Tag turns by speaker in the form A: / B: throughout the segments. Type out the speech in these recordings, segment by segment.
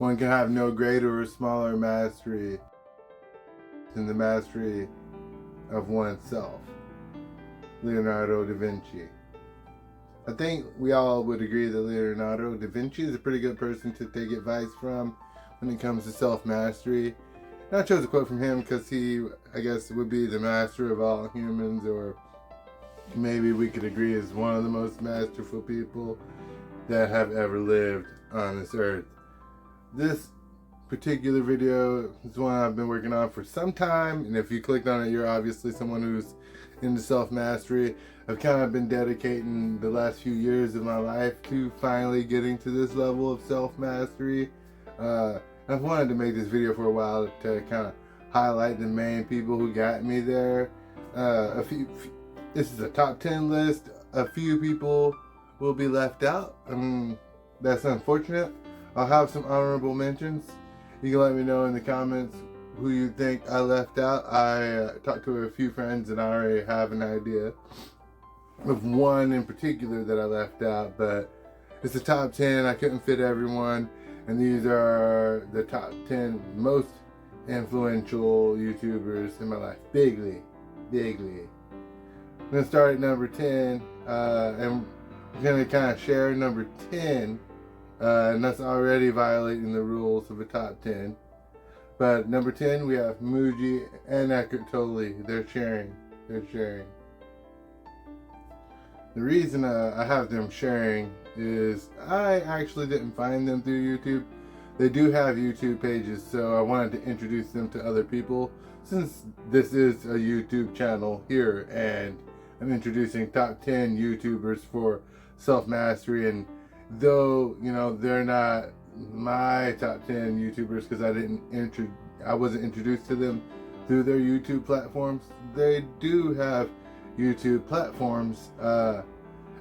A: One can have no greater or smaller mastery than the mastery of oneself. Leonardo da Vinci. I think we all would agree that Leonardo da Vinci is a pretty good person to take advice from when it comes to self-mastery. And I chose a quote from him because he, I guess, would be the master of all humans, or maybe we could agree is one of the most masterful people that have ever lived on this earth. This particular video is one I've been working on for some time, and if you clicked on it, you're obviously someone who's into self-mastery. I've kind of been dedicating the last few years of my life to finally getting to this level of self-mastery. I've wanted to make this video for a while to kind of highlight the main people who got me there. This is a top 10 list. A few people will be left out. That's unfortunate. I'll have some honorable mentions. You can let me know in the comments who you think I left out. I talked to a few friends and I already have an idea of one in particular that I left out, but it's the top 10. I couldn't fit everyone, and these are the top 10 most influential YouTubers in my life. Bigly. I'm gonna start at number 10, and I'm gonna kind of share number 10, and that's already violating the rules of a top 10. But number 10, we have Mooji and Eckhart Tolle. They're sharing. The reason I have them sharing is I actually didn't find them through YouTube. They do have YouTube pages, so I wanted to introduce them to other people since this is a YouTube channel here, and I'm introducing top 10 YouTubers for self-mastery. And though, you know, they're not my top 10 YouTubers because I wasn't introduced to them through their YouTube platforms, they do have YouTube platforms.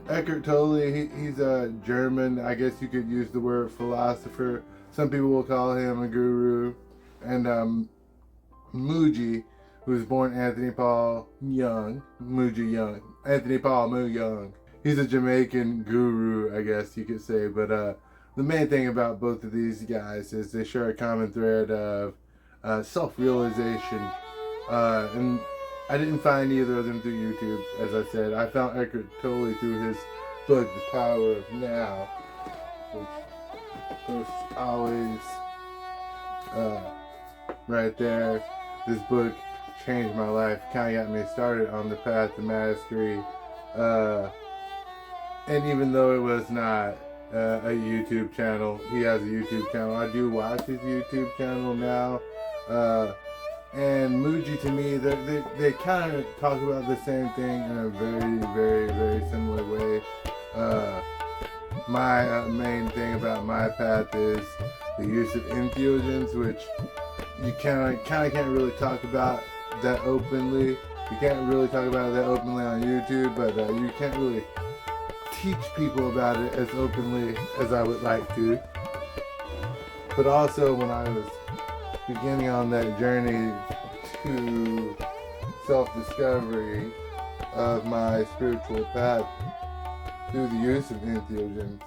A: Eckhart Tolle, he's a German, I guess you could use the word philosopher. Some people will call him a guru. And Mooji, who was born Anthony Paul Young, Mooji Young, Anthony Paul Moo Young. He's a Jamaican guru, I guess you could say. But the main thing about both of these guys is they share a common thread of self-realization. And I didn't find either of them through YouTube, as I said. I found Eckhart Tolle through his book, The Power of Now, which was always right there. This book changed my life, kind of got me started on the path to mastery. And even though it was not a YouTube channel, he has a YouTube channel. I do watch his YouTube channel now. And Mooji, to me, they kind of talk about the same thing in a very similar way. My main thing about my path is the use of entheogens, which you kind of can't really talk about that openly. You can't really talk about it that openly on YouTube, but you can't really teach people about it as openly as I would like to. But also, when I was beginning on that journey to self-discovery of my spiritual path through the use of entheogens,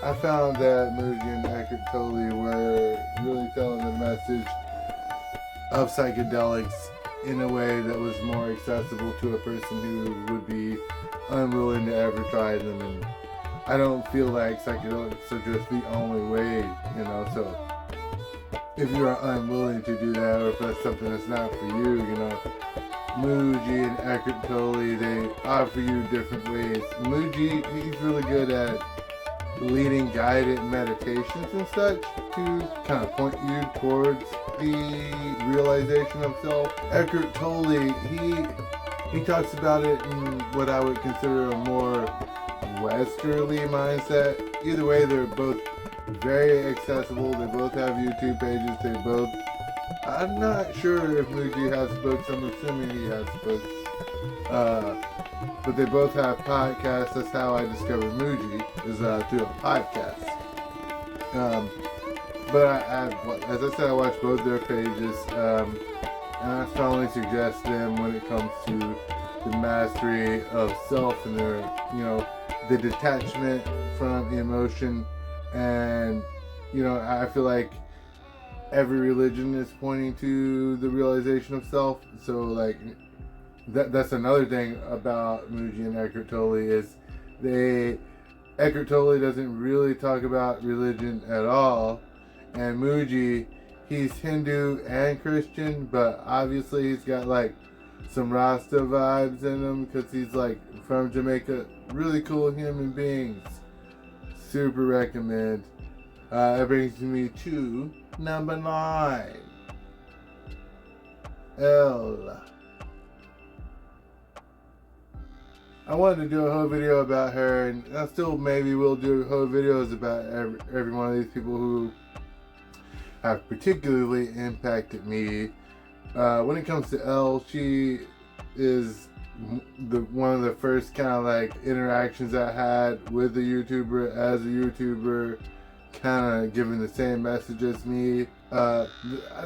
A: I found that Mooji and Eckhart Tolle were really telling the message of psychedelics in a way that was more accessible to a person who would be unwilling to ever try them. And I don't feel like psychedelics are just the only way, you know, so if you are unwilling to do that, or if that's something that's not for you, you know, Mooji and Eckhart Tolle, they offer you different ways. Mooji, he's really good at leading guided meditations and such to kind of point you towards the realization of self. Eckhart Tolle, he talks about it in what I would consider a more westerly mindset. Either way, they're both very accessible. They both have YouTube pages. They both, I'm not sure if Mooji has books. I'm assuming he has books. But they both have podcasts. That's how I discovered Mooji, is through a podcast. But as I said, I watch both their pages, and I strongly suggest them when it comes to the mastery of self and their, you know, the detachment from emotion and I feel like every religion is pointing to the realization of self. So like that's another thing about Mooji and Eckhart Tolle is Eckhart Tolle doesn't really talk about religion at all, and Mooji, he's Hindu and Christian, but obviously he's got like some Rasta vibes in him because he's like from Jamaica. Really cool human beings. Super recommend. That brings me to number 9. ELLE. I wanted to do a whole video about her, and I still maybe will do whole videos about every one of these people who have particularly impacted me. When it comes to ELLE, she is one of the first kind of like interactions I had with a YouTuber as a YouTuber, kind of giving the same message as me. I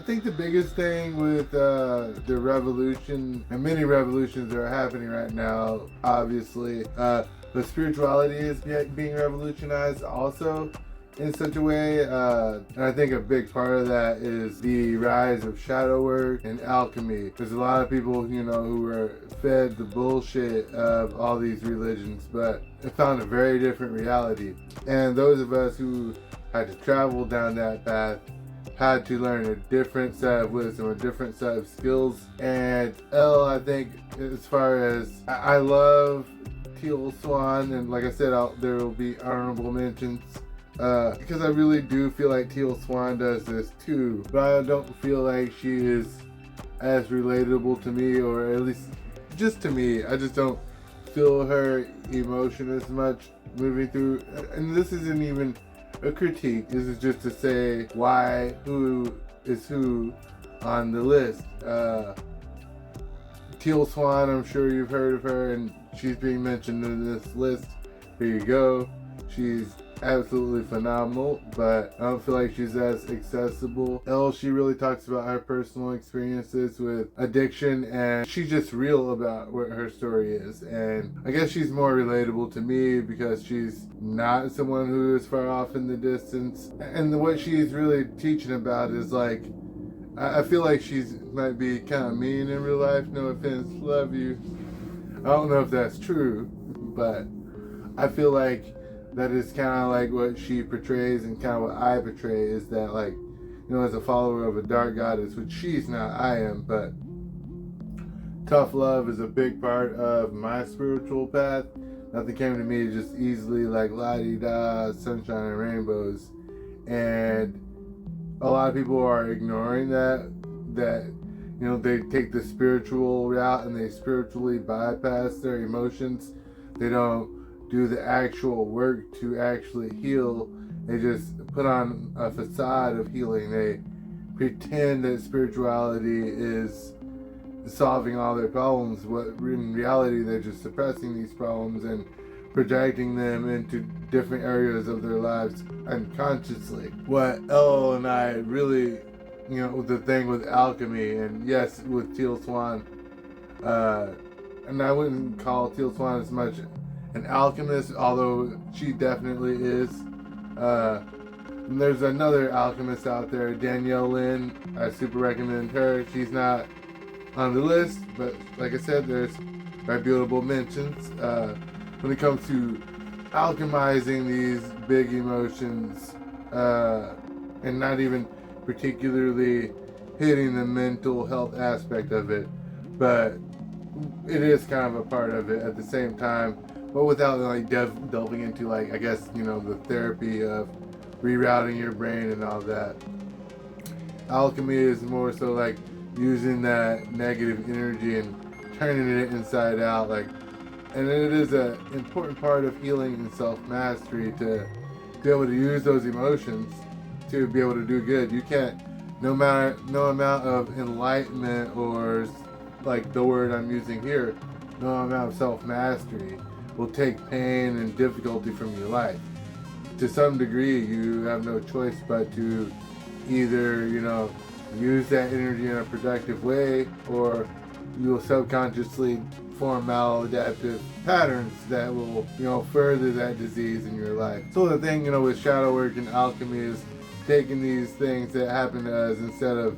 A: think the biggest thing with the revolution, and many revolutions that are happening right now, obviously, but spirituality is being revolutionized also in such a way, and I think a big part of that is the rise of shadow work and alchemy. There's a lot of people, who are fed the bullshit of all these religions, but found a very different reality. And those of us who had to travel down that path had to learn a different set of wisdom, a different set of skills. And ELLE, I think, as far as I love Teal Swan, and like I said, there will be honorable mentions. Because I really do feel like Teal Swan does this too, but I don't feel like she is as relatable to me, or at least just to me. I just don't feel her emotion as much moving through, and this isn't even a critique, this is just to say who is who on the list. Teal Swan, I'm sure you've heard of her, and she's being mentioned in this list. Here you go. She's absolutely phenomenal, but I don't feel like she's as accessible. ELLE, she really talks about her personal experiences with addiction, and she's just real about what her story is. And I guess she's more relatable to me because she's not someone who is far off in the distance. And what she's really teaching about is like, I feel like she's might be kind of mean in real life. No offense, love you. I don't know if that's true, but I feel like that is kind of like what she portrays, and kind of what I portray is that, like, as a follower of a dark goddess, which she's not, I am, but tough love is a big part of my spiritual path. Nothing came to me just easily like la-di-da, sunshine and rainbows. And a lot of people are ignoring that they take the spiritual route and they spiritually bypass their emotions. They don't do the actual work to actually heal. They just put on a facade of healing. They pretend that spirituality is solving all their problems, but in reality they're just suppressing these problems and projecting them into different areas of their lives unconsciously. What ELLE and I really, the thing with alchemy, and yes, with Teal Swan, and I wouldn't call Teal Swan as much an alchemist, although she definitely is. There's another alchemist out there, Danielle, Lynn. I super recommend her. She's not on the list, but like I said, there's reputable mentions. When it comes to alchemizing these big emotions, and not even particularly hitting the mental health aspect of it, but it is kind of a part of it at the same time. But without like delving into like, I guess, the therapy of rerouting your brain and all that. Alchemy is more so like using that negative energy and turning it inside out, like, and it is an important part of healing and self-mastery to be able to use those emotions to be able to do good. You can't, no amount of enlightenment, or like the word I'm using here, no amount of self-mastery will take pain and difficulty from your life. To some degree, you have no choice but to either, use that energy in a productive way, or you will subconsciously form maladaptive patterns that will, further that disease in your life. So the thing, with shadow work and alchemy is taking these things that happen to us instead of,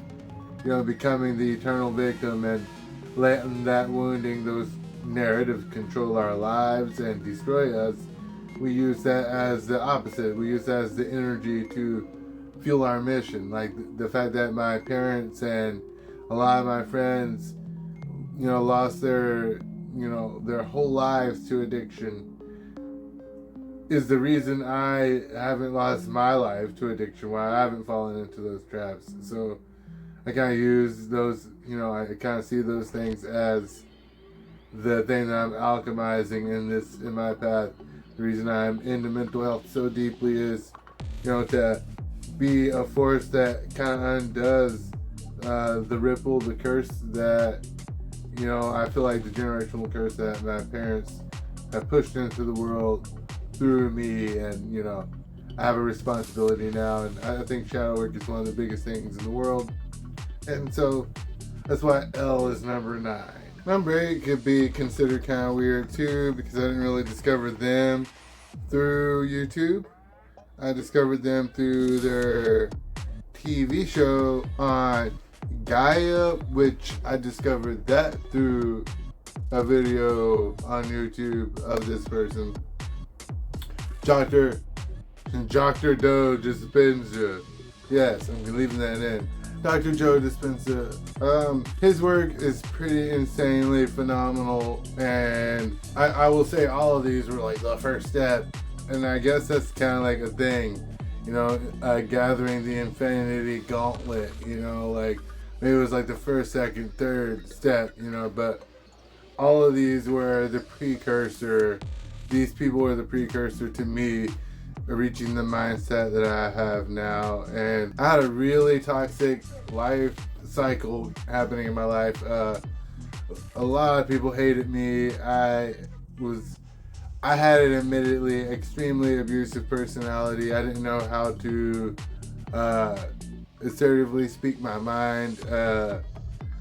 A: becoming the eternal victim and letting that wounding, those narratives control our lives and destroy us. We use that as the opposite. We use that as the energy to fuel our mission. Like the fact that my parents and a lot of my friends, lost their whole lives to addiction is the reason I haven't lost my life to addiction, why I haven't fallen into those traps. So I kind of use those, I kind of see those things as the thing that I'm alchemizing in my path. The reason I'm into mental health so deeply is, to be a force that kind of undoes the ripple, the curse that, I feel like the generational curse that my parents have pushed into the world through me, and I have a responsibility now, and I think shadow work is one of the biggest things in the world, and so that's why ELLE is number 9. Number 8 could be considered kind of weird too, because I didn't really discover them through YouTube. I discovered them through their TV show on Gaia, which I discovered that through a video on YouTube of this person, Dr. Joe Dispensa. Yes, I'm leaving that in. Dr. Joe Dispensa. His work is pretty insanely phenomenal, and I will say all of these were like the first step, and I guess that's kind of like a thing, gathering the infinity gauntlet, like maybe it was like the first, second, third step, but all of these were the precursor. These people were the precursor to me reaching the mindset that I have now. And I had a really toxic life cycle happening in my life. A lot of people hated me. I had an admittedly extremely abusive personality. I didn't know how to assertively speak my mind. I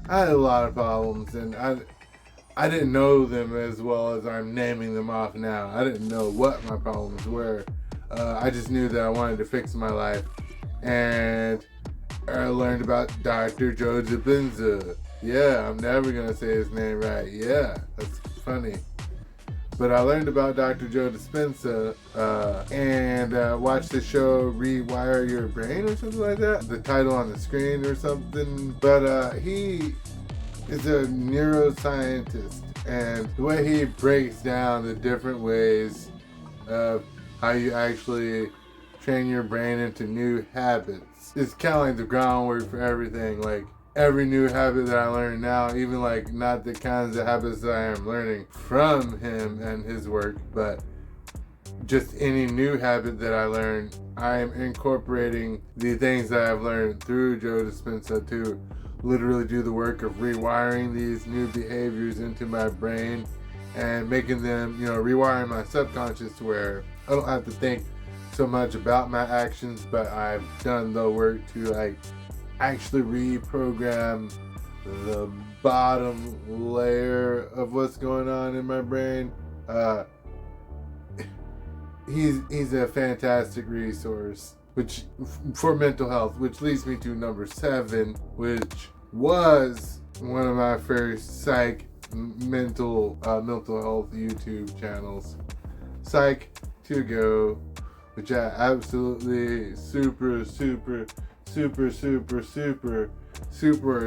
A: had a lot of problems, and I didn't know them as well as I'm naming them off now. I didn't know what my problems were. I just knew that I wanted to fix my life. And I learned about Dr. Joe Dispensa. Yeah, I'm never going to say his name right. Yeah, that's funny. But I learned about Dr. Joe Dispensa and watched the show Rewire Your Brain or something like that. The title on the screen or something. But he is a neuroscientist, and the way he breaks down the different ways of how you actually train your brain into new habits is kind of like the groundwork for everything. Like every new habit that I learn now, even like not the kinds of habits that I am learning from him and his work, but just any new habit that I learn, I am incorporating the things that I've learned through Joe Dispensa to literally do the work of rewiring these new behaviors into my brain and making them, rewiring my subconscious to where I don't have to think so much about my actions, but I've done the work to actually reprogram the bottom layer of what's going on in my brain. He's a fantastic resource, which for mental health, which leads me to number 7, which was one of my first Psych mental health YouTube channels, Psych to Go, which I absolutely super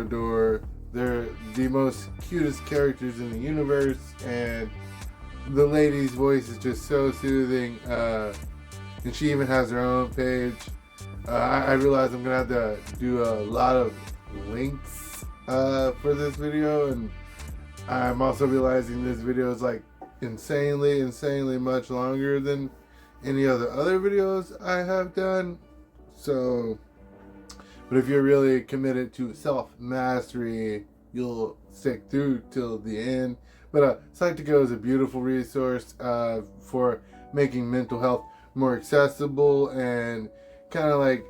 A: adore. They're the most cutest characters in the universe, and the lady's voice is just so soothing, and she even has her own page. I realize I'm gonna have to do a lot of links for this video, and I'm also realizing this video is like insanely much longer than any other videos I have done. So, but if you're really committed to self-mastery, you'll stick through till the end. But Psych to Go is a beautiful resource for making mental health more accessible, and kind of like,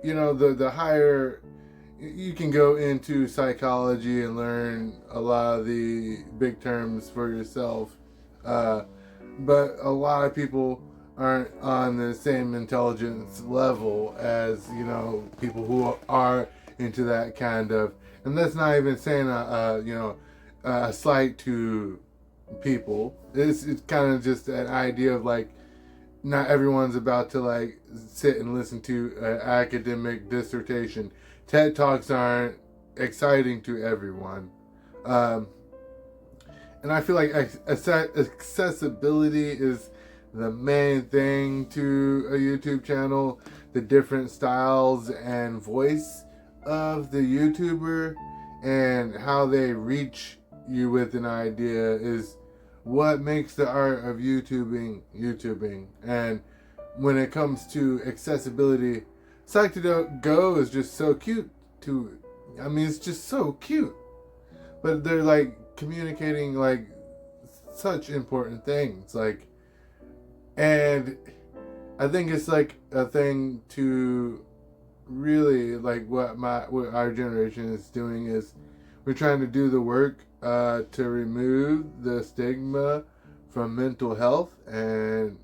A: the higher you can go into psychology and learn a lot of the big terms for yourself. But a lot of people aren't on the same intelligence level as, people who are into that kind of, and that's not even saying a slight to people. It's kind of just an idea of like, not everyone's about to like sit and listen to an academic dissertation. TED Talks aren't exciting to everyone. And I feel like accessibility is the main thing to a YouTube channel. The different styles and voice of the YouTuber and how they reach you with an idea is what makes the art of YouTubing. And when it comes to accessibility, Psych Go is just so cute it's just so cute. But they're like communicating like such important things, like, and I think it's like a thing to really like what our generation is doing is we're trying to do the work to remove the stigma from mental health and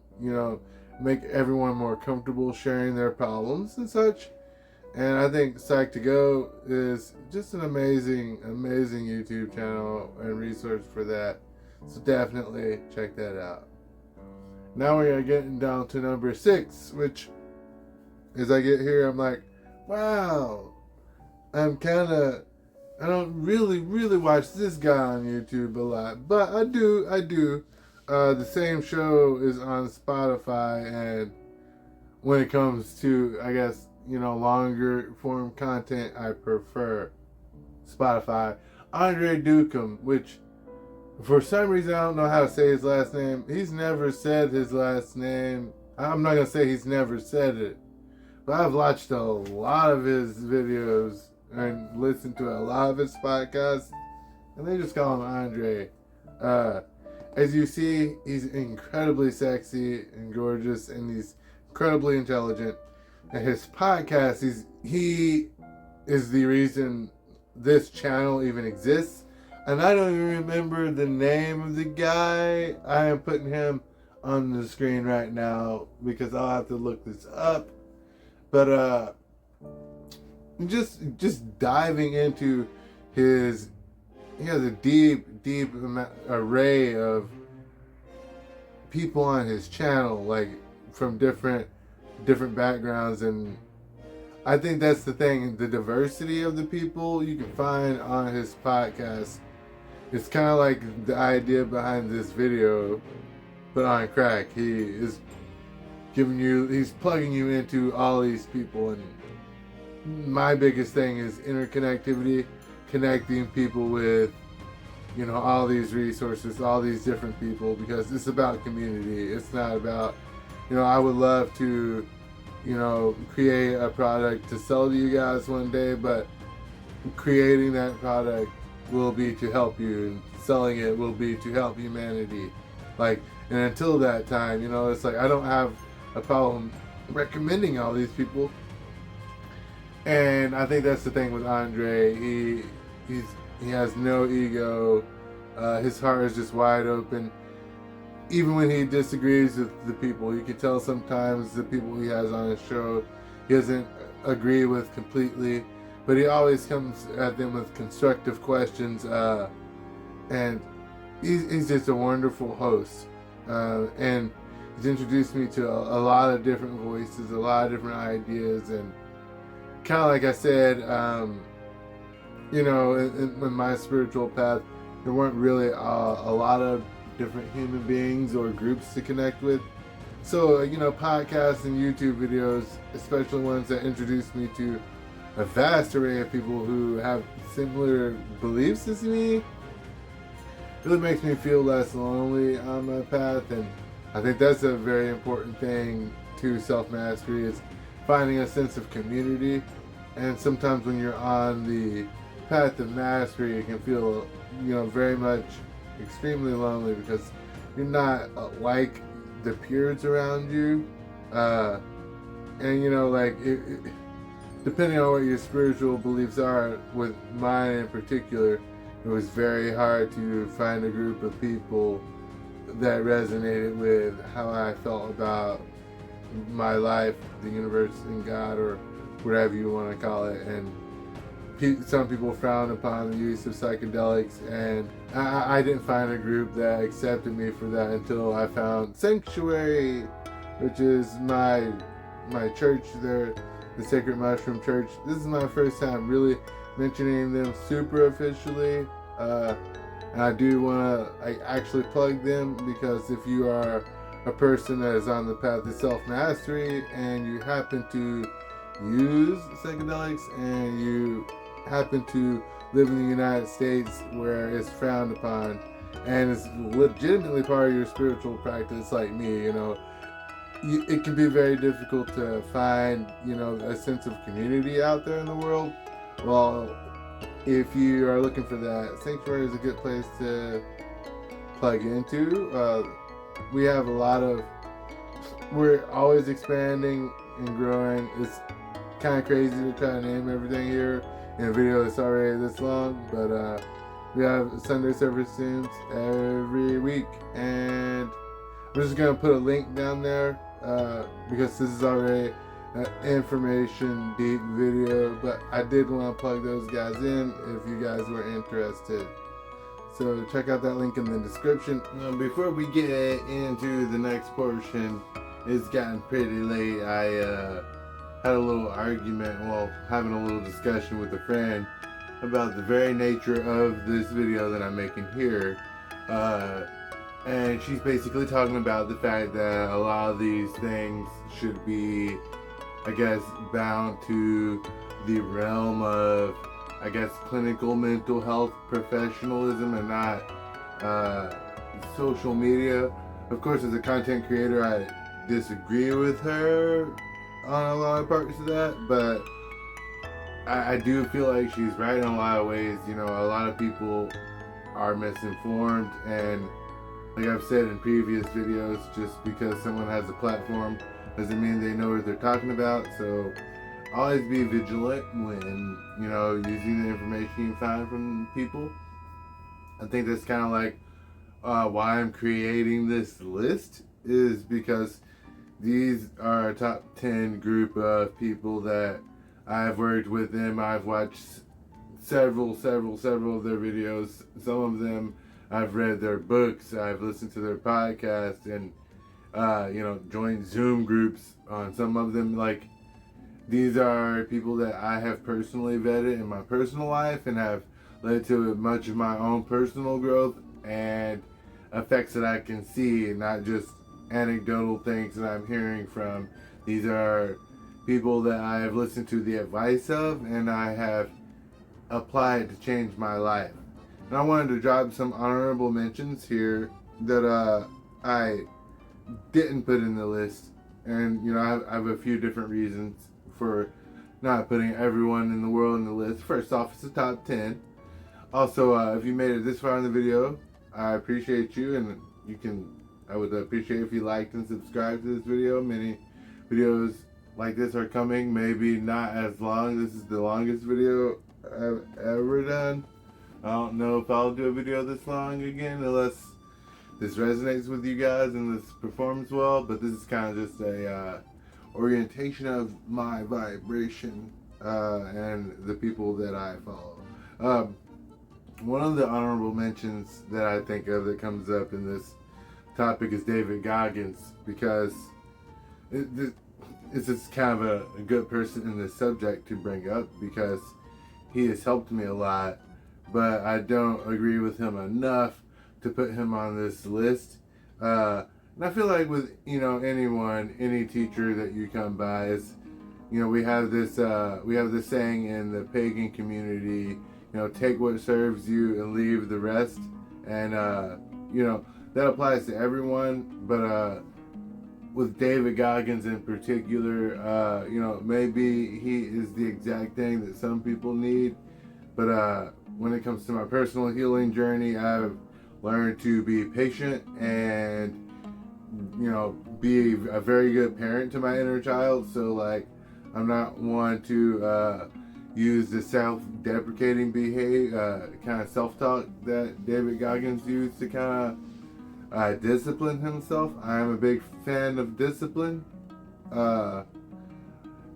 A: make everyone more comfortable sharing their problems and such. And I think Psych to Go is just an amazing YouTube channel and resource for that. So definitely check that out. Now we are getting down to number 6, which as I get here, I'm like, wow, I don't really watch this guy on YouTube a lot, but I do. The same show is on Spotify, and when it comes to, I guess, longer form content, I prefer Spotify. André Duqum, which for some reason I don't know how to say his last name. He's never said his last name. I'm not going to say he's never said it, but I've watched a lot of his videos and listened to a lot of his podcasts, and they just call him Andre. As you see, he's incredibly sexy and gorgeous, and he's incredibly intelligent. And his podcast, he is the reason this channel even exists. And I don't even remember the name of the guy. I am putting him on the screen right now because I'll have to look this up. But just diving into he has a deep array of people on his channel, like from different backgrounds, and I think that's the thing, the diversity of the people you can find on his podcast. It's kind of like the idea behind this video, but on crack. He's plugging you into all these people, and my biggest thing is interconnectivity, connecting people with, all these resources, all these different people, because it's about community. It's not about, I would love to, create a product to sell to you guys one day, but creating that product will be to help you, and selling it will be to help humanity. Like, and until that time, it's like I don't have a problem recommending all these people. And I think that's the thing with Andre. He has no ego. His heart is just wide open. Even when he disagrees with the people, you can tell sometimes the people he has on his show he doesn't agree with completely, but he always comes at them with constructive questions, and he's just a wonderful host, and he's introduced me to a lot of different voices, a lot of different ideas, and kind of like I said, in my spiritual path, there weren't really a lot of different human beings or groups to connect with. So, podcasts and YouTube videos, especially ones that introduce me to a vast array of people who have similar beliefs as me, really makes me feel less lonely on my path. And I think that's a very important thing to self-mastery, is finding a sense of community. And sometimes when you're on the path of mastery, it can feel, very much extremely lonely because you're not like the peers around you. And, depending on what your spiritual beliefs are, with mine in particular, it was very hard to find a group of people that resonated with how I felt about my life, the universe, and God, or whatever you want to call it. And some people frown upon the use of psychedelics, and I didn't find a group that accepted me for that until I found Psanctuary, which is my church there, the Sacred Mushroom Church. This is my first time really mentioning them super officially, and I do want to actually plug them, because if you are a person that is on the path to self-mastery and you happen to use psychedelics and you happen to live in the United States where it's frowned upon and it's legitimately part of your spiritual practice, like me, it can be very difficult to find, a sense of community out there in the world. Well, if you are looking for that, Sanctuary is a good place to plug into. We have we're always expanding and growing. It's kind of crazy to try to name everything here in a video that's already this long, but we have Sunday services every week, and I'm just going to put a link down there because this is already an information deep video, but I did want to plug those guys in if you guys were interested. So check out that link in the description. Before we get into the next portion, it's gotten pretty late. I had a little argument, having a little discussion with a friend about the very nature of this video that I'm making here. And she's basically talking about the fact that a lot of these things should be, I guess, bound to the realm of, I guess, clinical mental health professionalism and not social media. Of course, as a content creator, I disagree with her on a lot of parts of that, but I do feel like she's right in a lot of ways. A lot of people are misinformed, and like I've said in previous videos, just because someone has a platform doesn't mean they know what they're talking about. So always be vigilant when, using the information you find from people. I think that's kind of like why I'm creating this list, is because these are a top 10 group of people that I've worked with them. I've watched several of their videos. Some of them I've read their books, I've listened to their podcasts, and joined Zoom groups on some of them. Like, these are people that I have personally vetted in my personal life and have led to much of my own personal growth and effects that I can see, and not just anecdotal things that I'm hearing from. These are people that I have listened to the advice of and I have applied to change my life. And I wanted to drop some honorable mentions here that I didn't put in the list. And, I have a few different reasons for not putting everyone in the world in the list. First off, it's the top 10. Also, if you made it this far in the video, I appreciate you, and I would appreciate if you liked and subscribed to this video. Many videos like this are coming, maybe not as long. This is the longest video I've ever done. I don't know if I'll do a video this long again unless this resonates with you guys and this performs well, but this is kind of just a orientation of my vibration and the people that I follow. One of the honorable mentions that I think of that comes up in this topic is David Goggins, because it's just kind of a good person in this subject to bring up, because he has helped me a lot, but I don't agree with him enough to put him on this list. And I feel like with, any teacher that you come by is, we have this saying in the pagan community, take what serves you and leave the rest. And, that applies to everyone, but with David Goggins in particular, maybe he is the exact thing that some people need. But when it comes to my personal healing journey, I've learned to be patient and, be a very good parent to my inner child. So, like, I'm not one to use the self-deprecating behavior, kind of self-talk that David Goggins used to kind discipline himself. I am a big fan of discipline. But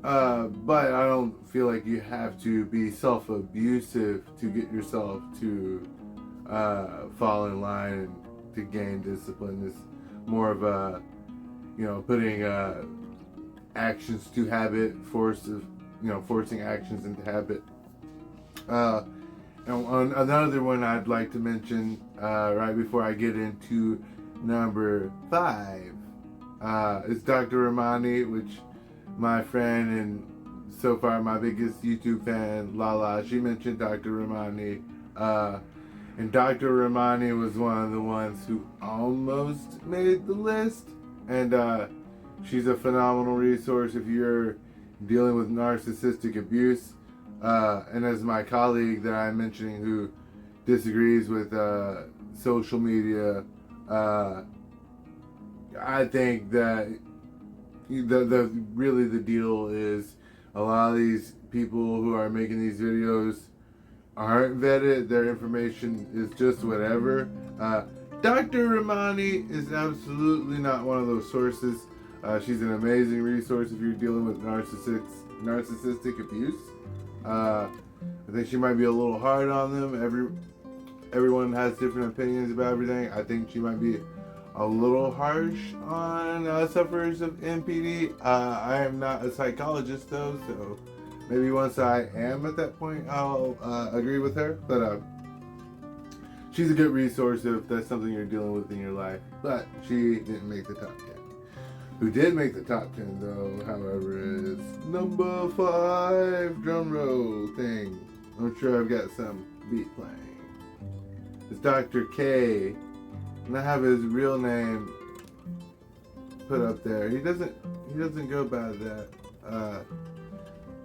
A: I don't feel like you have to be self-abusive to get yourself to fall in line and to gain discipline. It's more of a, putting actions to habit, forcing actions into habit. And another one I'd like to mention right before I get into number 5 is Dr. Ramani, which my friend and so far my biggest YouTube fan, Lala, she mentioned Dr. Ramani. And Dr. Ramani was one of the ones who almost made the list. And she's a phenomenal resource if you're dealing with narcissistic abuse. And as my colleague that I'm mentioning who disagrees with social media, I think that the deal is a lot of these people who are making these videos aren't vetted. Their information is just whatever. Dr. Ramani is absolutely not one of those sources. She's an amazing resource if you're dealing with narcissistic abuse. I think she might be a little hard on them. Everyone has different opinions about everything. I think she might be a little harsh on sufferers of NPD. I am not a psychologist though, so maybe once I am at that point, I'll agree with her. But she's a good resource if that's something you're dealing with in your life. But she didn't make the top 10. Who did make the top 10 though, however, is number 5 drum roll thing. I'm sure I've got some beat playing. It's Dr. K. And I have his real name put up there. He doesn't go by that.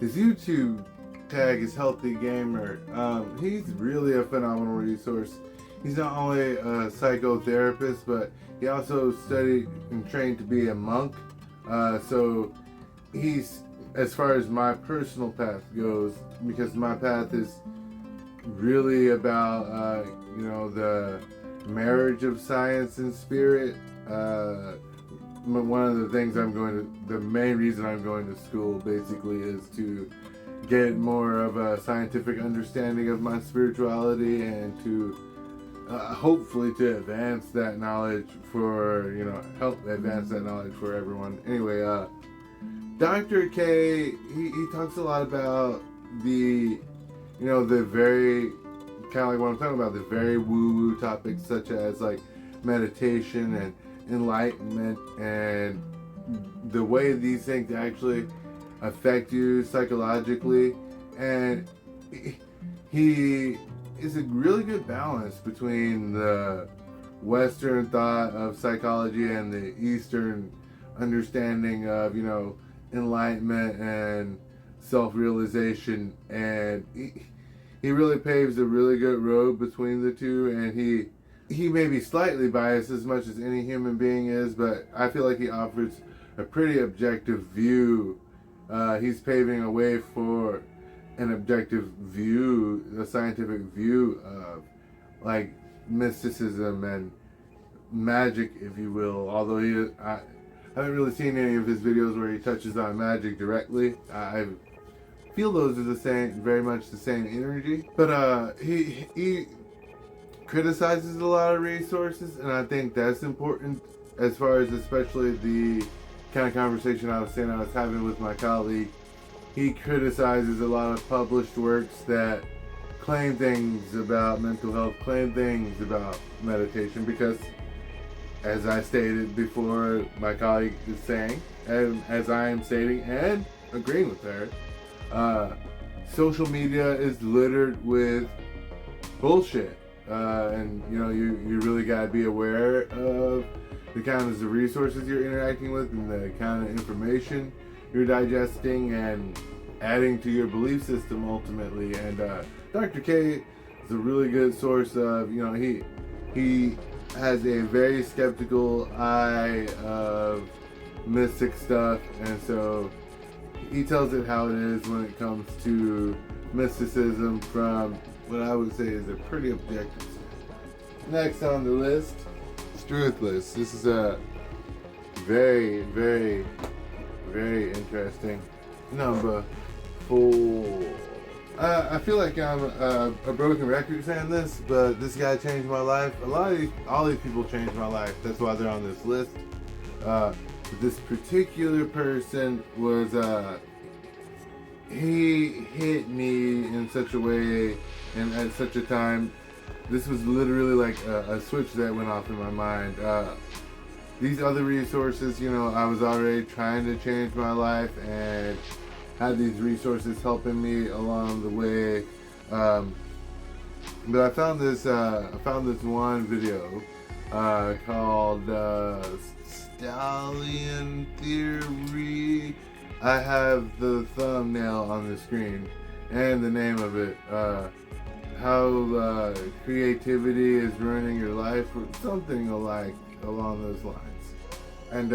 A: His YouTube tag is HealthyGamer. He's really a phenomenal resource. He's not only a psychotherapist, but he also studied and trained to be a monk. So he's, as far as my personal path goes, because my path is really about, the marriage of science and spirit. One of the things the main reason I'm going to school basically is to get more of a scientific understanding of my spirituality and to hopefully to advance that knowledge for, help advance that knowledge for everyone. Anyway, Dr. K, he talks a lot about the very, kind of like what I'm talking about, the very woo-woo topics such as like meditation and enlightenment and the way these things actually affect you psychologically. And he is a really good balance between the Western thought of psychology and the Eastern understanding of, enlightenment and self-realization. And he really paves a really good road between the two. And he may be slightly biased as much as any human being is, but I feel like he offers a pretty objective view. He's paving a way for an objective view, a scientific view of like mysticism and magic, if you will. Although I haven't really seen any of his videos where he touches on magic directly. I feel those are very much the same energy. But he criticizes a lot of resources, and I think that's important as far as especially the kind of conversation I was having with my colleague. He criticizes a lot of published works that claim things about mental health, claim things about meditation, because as I stated before, my colleague is saying, and as I am stating and agreeing with her, social media is littered with bullshit. And you really gotta be aware of the kinds of resources you're interacting with and the kind of information you're digesting and adding to your belief system ultimately. And Dr. K is a really good source of, he has a very skeptical eye of mystic stuff, and so he tells it how it is when it comes to mysticism from what I would say is a pretty objective standpoint. Next on the list, Struthless. This is a very, very, very interesting number 4. I feel like I'm a broken record saying this, but this guy changed my life. All these people changed my life. That's why they're on this list. This particular person was, he hit me in such a way and at such a time. This was literally like a switch that went off in my mind. These other resources, you know, I was already trying to change my life and had these resources helping me along the way. But I found this one video called Stallion Theory. I have the thumbnail on the screen and the name of it. How creativity is ruining your life, or something along those lines. And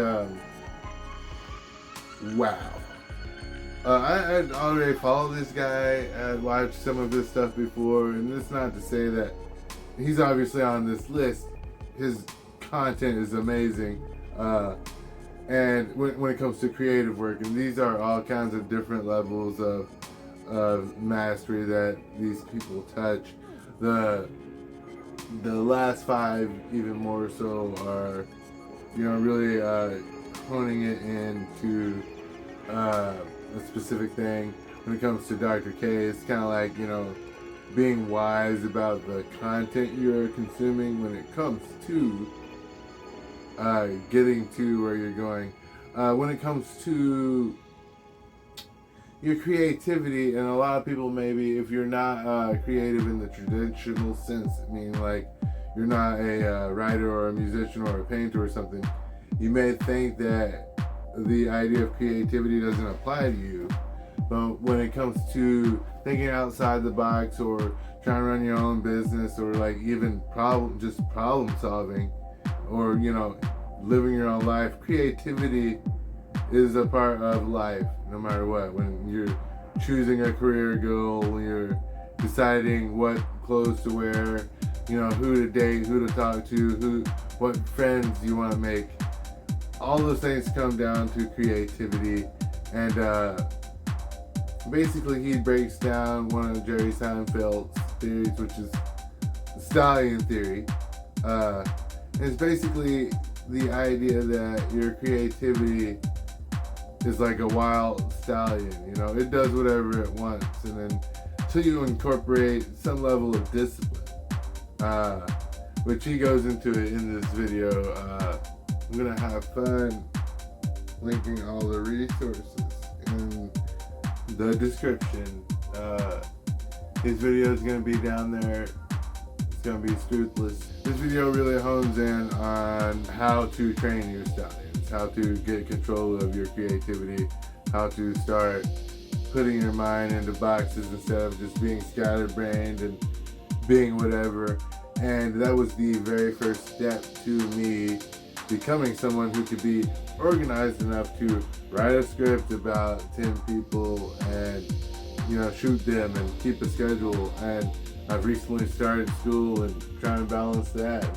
A: wow. I had already followed this guy. I had watched some of his stuff before, and it's not to say that he's obviously on this list. His content is amazing. And when it comes to creative work, and these are all kinds of different levels of mastery that these people touch. The last 5 even more so are, you know, really honing it into a specific thing. When it comes to Dr. K, it's kind of like, you know, being wise about the content you're consuming when it comes to getting to where you're going. When it comes to your creativity, and a lot of people, maybe if you're not creative in the traditional sense, I mean, like you're not a writer or a musician or a painter or something, you may think that the idea of creativity doesn't apply to you. But when it comes to thinking outside the box, or trying to run your own business, or like even problem solving, or, you know, living your own life, creativity is a part of life, no matter what. When you're choosing a career goal, when you're deciding what clothes to wear, you know, who to date, who to talk to, what friends you want to make, all those things come down to creativity. And basically he breaks down one of Jerry Seinfeld's theories, which is the stallion theory. It's basically the idea that your creativity is like a wild stallion. You know, it does whatever it wants, and then until you incorporate some level of discipline, which he goes into it in this video. I'm gonna have fun linking all the resources in the description. His video is gonna be down there. It's gonna be Struthless. This video really hones in on how to train your stallions, how to get control of your creativity, how to start putting your mind into boxes instead of just being scatterbrained and being whatever. And that was the very first step to me becoming someone who could be organized enough to write a script about 10 people and, you know, shoot them and keep a schedule. And I've recently started school and trying to balance that.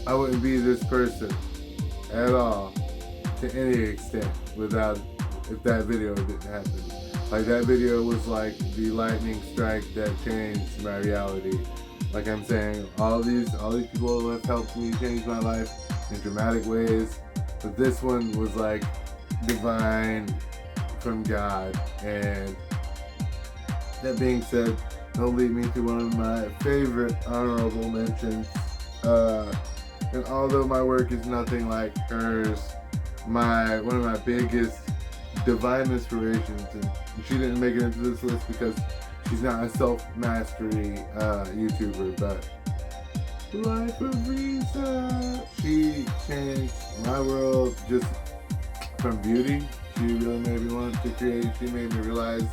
A: I wouldn't be this person at all to any extent without, if that video didn't happen. Like, that video was like the lightning strike that changed my reality. Like I'm saying, all these people have helped me change my life in dramatic ways, but this one was like divine from God. And that being said, that'll lead me to one of my favorite honorable mentions. And although my work is nothing like hers, one of my biggest divine inspirations, and she didn't make it into this list because she's not a self-mastery YouTuber, but Life of Risa. She changed my world just from beauty. She really made me want to create. She made me realize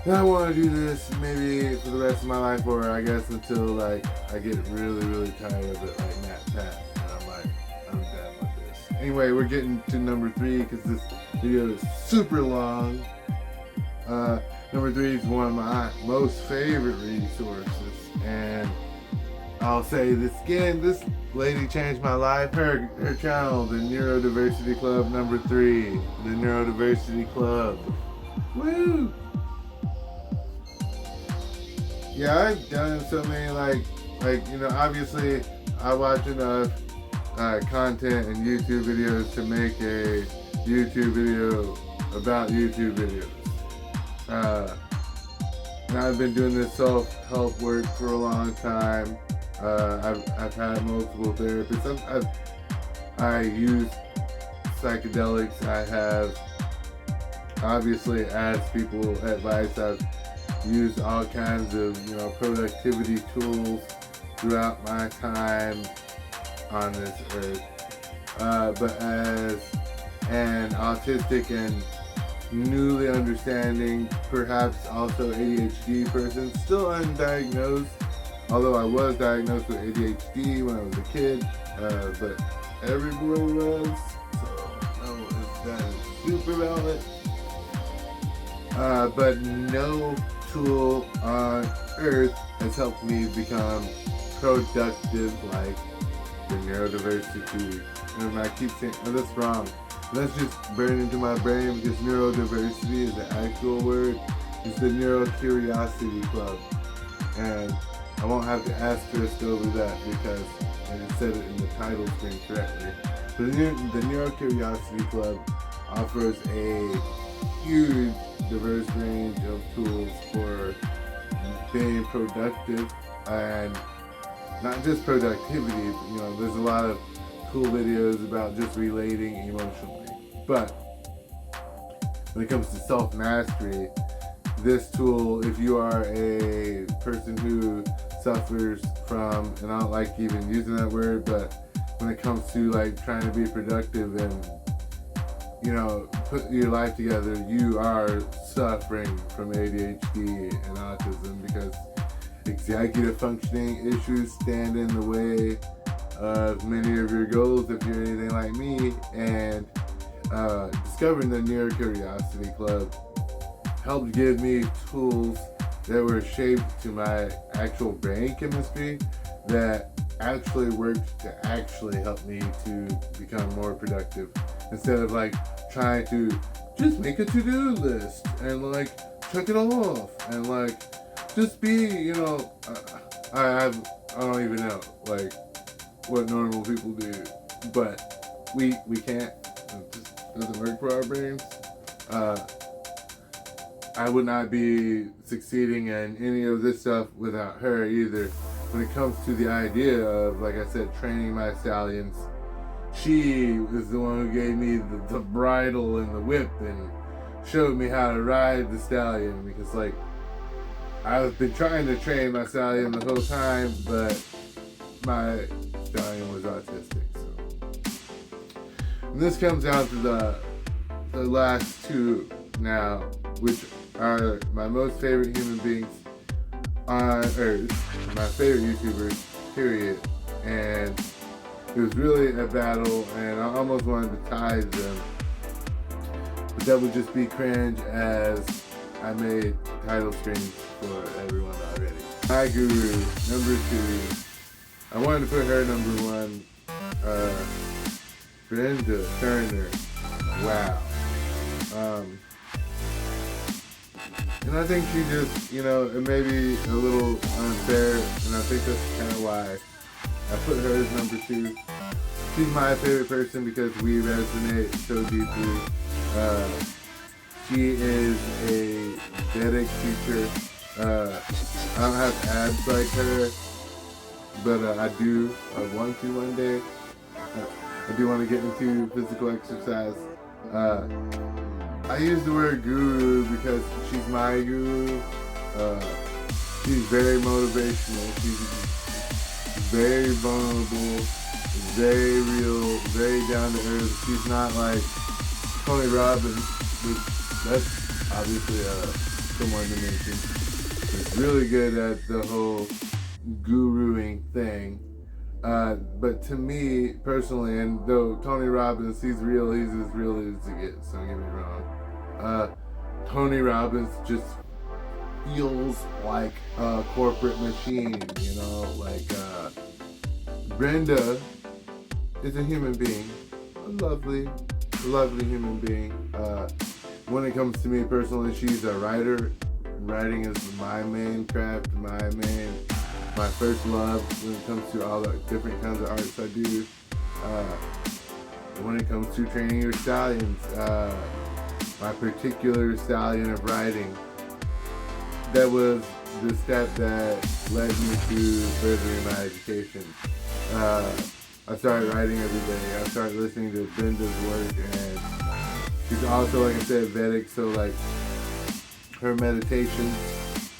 A: that I want to do this maybe for the rest of my life, or I guess until like I get really, really tired of it, like Matt Pat, and I'm like, I'm done with this. Anyway, we're getting to number 3 because this video is super long. Number 3 is one of my most favorite resources, and I'll say this again. This lady changed my life. Her channel, the Neurodiversity Club #3, the Neurodiversity Club. Woo! Yeah, I've done so many obviously I watch enough content and YouTube videos to make a YouTube video about YouTube videos. And I've been doing this self-help work for a long time. I've had multiple therapists. I use psychedelics. I have obviously asked people advice. I've used all kinds of productivity tools throughout my time on this earth. But as an autistic and newly understanding, perhaps also ADHD person, still undiagnosed, although I was diagnosed with ADHD when I was a kid, but everybody was, so that is super valid. But no tool on earth has helped me become productive like the neurodiversity. And I keep saying, oh, that's wrong. That's just burned into my brain because neurodiversity is the actual word. It's the Neurocuriosity Club. And I won't have to asterisk over that because I just said it in the title screen correctly. But the Neurocuriosity Club offers a huge, diverse range of tools for being productive, and not just productivity, there's a lot of cool videos about just relating emotionally. But when it comes to self-mastery, this tool, if you are a person who suffers from, and I don't like even using that word, but when it comes to trying to be productive and put your life together, you are suffering from ADHD and autism because executive functioning issues stand in the way of many of your goals if you're anything like me. And discovering the Neurocuriosity Club helped give me tools that were shaped to my actual brain chemistry that actually worked to actually help me to become more productive, instead of trying to just make a to-do list and check it all off and just be I don't even know what normal people do, but we can't. It just doesn't work for our brains. I would not be succeeding in any of this stuff without her either. When it comes to the idea of, like I said, training my stallions, she is the one who gave me the bridle and the whip and showed me how to ride the stallion, because I've been trying to train my stallion the whole time, but my stallion was autistic. So, and this comes down to the last two now, which are my most favorite human beings on earth, my favorite YouTubers, period. And it was really a battle, and I almost wanted to tie them, but that would just be cringe, as I made title screens for everyone already. My guru, #2. I wanted to put her #1. Brenda Turner. Wow. And I think she just, it may be a little unfair, and I think that's kind of why I put her as #2. She's my favorite person because we resonate so deeply. She is a Vedic teacher. I don't have abs like her, but I do. I want to one day. I do want to get into physical exercise. I use the word guru because she's my guru. She's very motivational. She's very vulnerable, very real, very down to earth. She's not like Tony Robbins, which that's obviously someone to mention. She's really good at the whole guruing thing. But to me personally, and though Tony Robbins, he's real, he's as real as it gets, don't get me wrong. Tony Robbins just feels like a corporate machine, you know, like Brenda is a human being, a lovely human being. When it comes to me personally, she's a writer. Writing is my main craft, my first love when it comes to all the different kinds of arts I do. When it comes to training your stallions, my particular stallion of writing, that was the step that led me to furthering my education. I started writing every day. I started listening to Brenda's work, and she's also, like I said, Vedic, so like her meditations,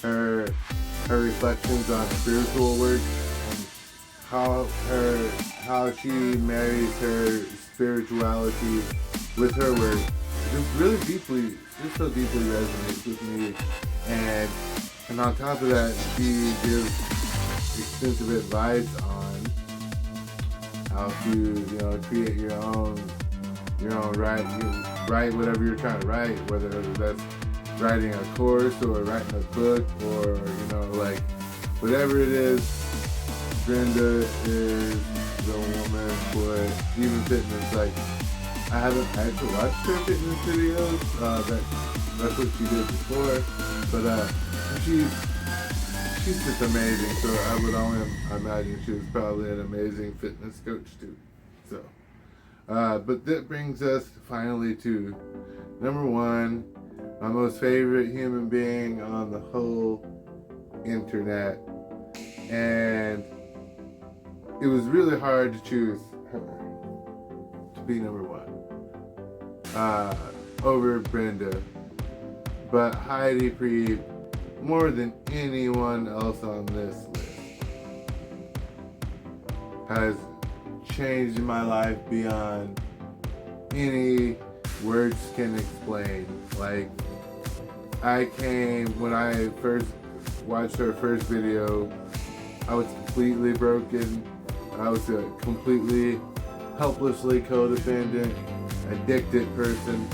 A: her reflections on spiritual work, how she marries her spirituality with her work, just so deeply resonates with me. And on top of that, she gives extensive advice on how to, create your own write whatever you're trying to write, whether that's writing a course or writing a book or, whatever it is. Brenda is the woman for even fitness. Like, I haven't actually watched her fitness videos. That's what she did before. But she's just amazing. So I would only imagine she was probably an amazing fitness coach too. So, but that brings us finally to number one, my most favorite human being on the whole internet. And it was really hard to choose her to be number one over Brenda. But Heidi Priebe, more than anyone else on this list, has changed my life beyond any words can explain. Like, when I first watched her first video, I was completely broken. I was a completely helplessly codependent, addicted person.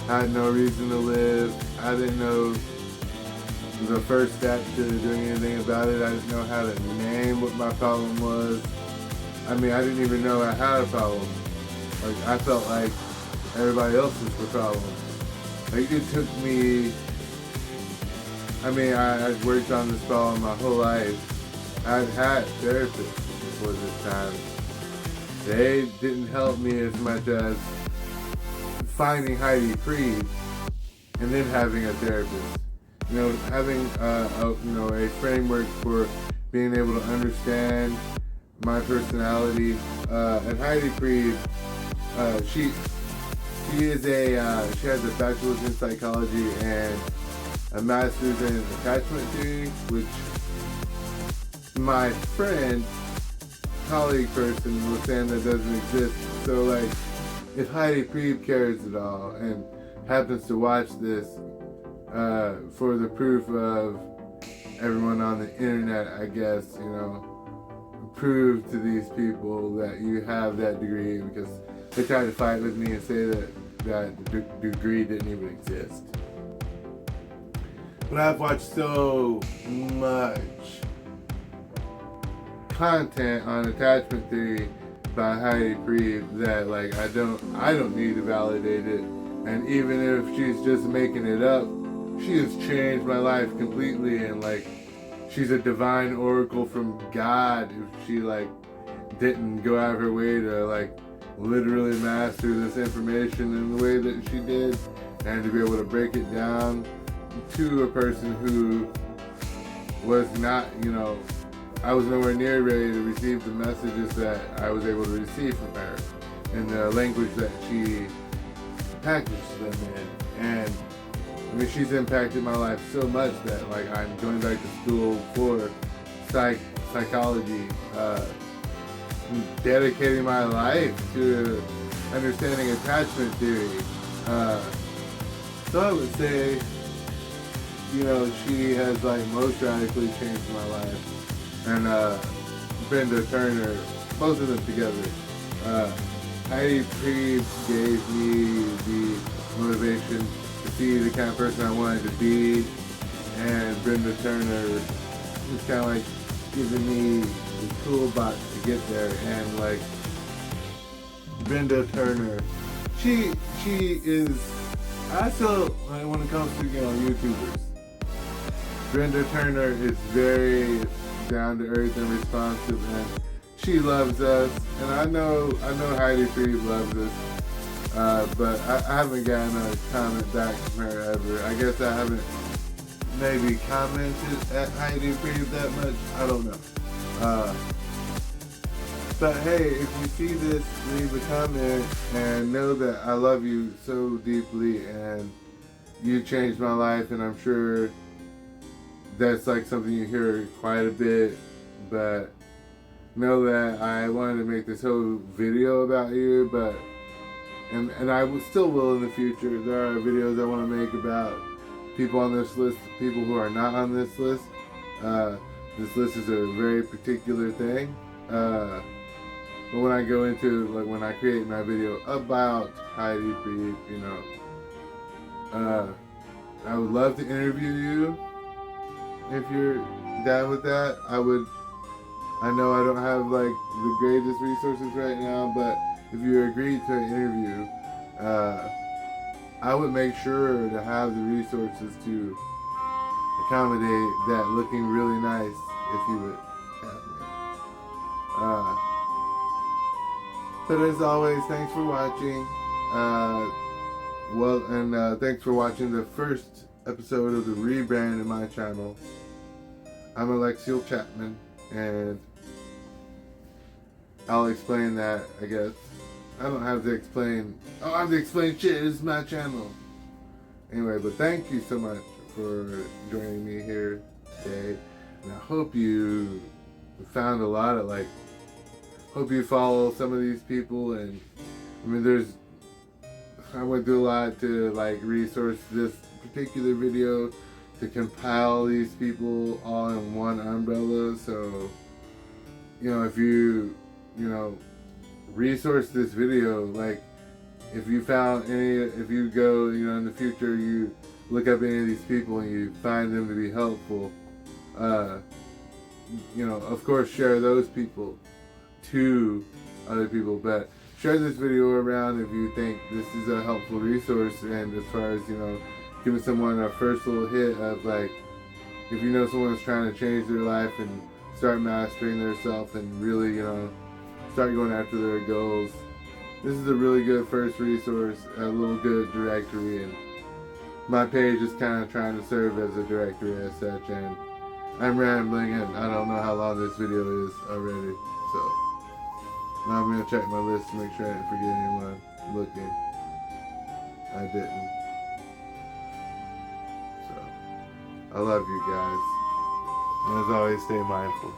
A: Had no reason to live. I didn't know the first step to doing anything about it. I didn't know how to name what my problem was. I mean, I didn't even know I had a problem. Like, I felt like everybody else was the problem. Like, it took me, I'd worked on this problem my whole life. I'd had therapists before this time. They didn't help me as much as finding Heidi Priebe and then having a therapist. Having a framework for being able to understand my personality. And Heidi Priebe, she has a bachelor's in psychology and a master's in attachment theory, which my friend, colleague person was saying that doesn't exist. So, like, if Heidi Priebe cares at all and happens to watch this, for the proof of everyone on the internet, I guess, prove to these people that you have that degree, because they tried to fight with me and say that the degree didn't even exist. But I've watched so much content on attachment theory by Heidi Priebe that, like, I don't need to validate it. And even if she's just making it up, she has changed my life completely. And, like, she's a divine oracle from God if she, like, didn't go out of her way to, like, literally master this information in the way that she did, and to be able to break it down to a person who was not, I was nowhere near ready to receive the messages that I was able to receive from her in the language that she packaged them in. And she's impacted my life so much that, like, I'm going back to school for psychology, dedicating my life to understanding attachment theory. So I would say, she has, like, most radically changed my life. And Brenda Turner, both of them together. Heidi Priebe gave me the motivation to see the kind of person I wanted to be, and Brenda Turner was kind of like giving me the toolbox to get there. And like Brenda Turner, she is, I feel like when it comes to, you know, YouTubers, Brenda Turner is very down to earth and responsive, and she loves us, and I know Heidi Priebe loves us, but I haven't gotten a comment back from her ever. I guess I haven't maybe commented at Heidi Priebe that much, I don't know. But hey, if you see this, leave a comment and know that I love you so deeply, and you changed my life, and I'm sure that's like something you hear quite a bit, but know that I wanted to make this whole video about you, but and I still will in the future. There are videos I want to make about people on this list, people who are not on this list. This list is a very particular thing. But when I go into, like, when I create my video about Heidi Priebe, you know, I would love to interview you if you're down with that. I know I don't have like the greatest resources right now, but if you agree to an interview, I would make sure to have the resources to accommodate that, looking really nice, if you would have me. But as always, thanks for watching. Thanks for watching the first episode of the rebrand in my channel. I'm Alexiel Chapman, and I'll explain that, I guess. I don't have to explain. Oh, I have to explain shit. It's my channel. Anyway, but thank you so much for joining me here today. And I hope you found a lot of, like, hope you follow some of these people. And I mean, I went through a lot to like resource this particular video to compile these people all in one umbrella. So, you know, if you resource this video, like if you found if you go, you know, in the future, you look up any of these people and you find them to be helpful, you know, of course, share those people to other people, but share this video around if you think this is a helpful resource. And as far as, you know, giving someone a first little hit of, like, if you know someone's trying to change their life and start mastering their self and really, you know, start going after their goals, this is a really good first resource, a little good directory. And my page is kind of trying to serve as a directory as such. And I'm rambling, and I don't know how long this video is already, so now I'm going to check my list to make sure I didn't forget anyone looking. I didn't. So, I love you guys. And as always, stay mindful.